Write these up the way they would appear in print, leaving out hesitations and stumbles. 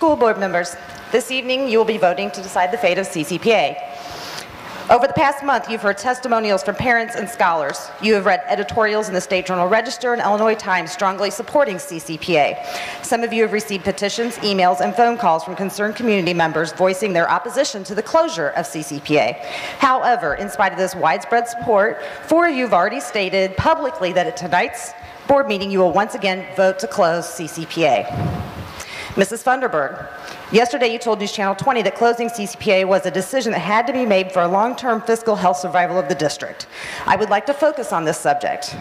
School board members, this evening you will be voting to decide the fate of CCPA. Over the past month, you've heard testimonials from parents and scholars. You have read editorials in the State Journal Register and Illinois Times strongly supporting CCPA. Some of you have received petitions, emails, and phone calls from concerned community members voicing their opposition to the closure of CCPA. However, in spite of this widespread support, 4 of you have already stated publicly that at tonight's board meeting you will once again vote to close CCPA. Mrs. Funderburg, yesterday you told News Channel 20 that closing CCPA was a decision that had to be made for a long-term fiscal health survival of the district. I would like to focus on this subject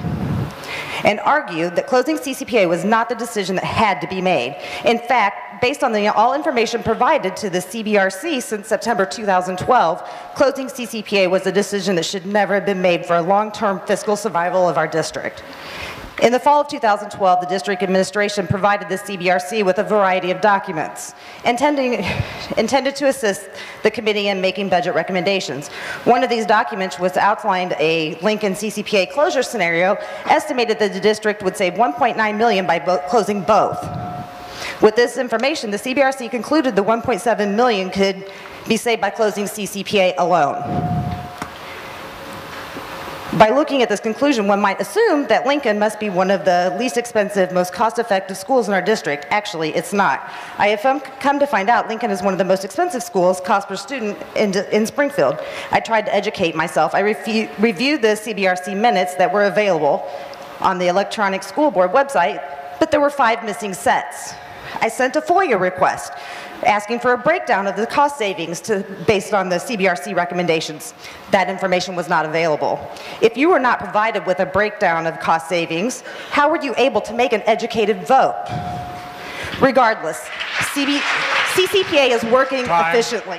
and argue that closing CCPA was not the decision that had to be made. In fact, based on all information provided to the CBRC since September 2012, closing CCPA was a decision that should never have been made for a long-term fiscal survival of our district. In the fall of 2012, the district administration provided the CBRC with a variety of documents intended to assist the committee in making budget recommendations. One of these documents was outlined a Lincoln CCPA closure scenario, estimated that the district would save $1.9 million by closing both. With this information, the CBRC concluded the $1.7 million could be saved by closing CCPA alone. By looking at this conclusion, one might assume that Lincoln must be one of the least expensive, most cost-effective schools in our district. Actually, it's not. I have come to find out Lincoln is one of the most expensive schools, cost per student, in Springfield. I tried to educate myself. I reviewed the CBRC minutes that were available on the electronic school board website, but there were 5 missing sets. I sent a FOIA request asking for a breakdown of the cost savings based on the CBRC recommendations. That information was not available. If you were not provided with a breakdown of cost savings, how were you able to make an educated vote? Regardless, CCPA is working efficiently.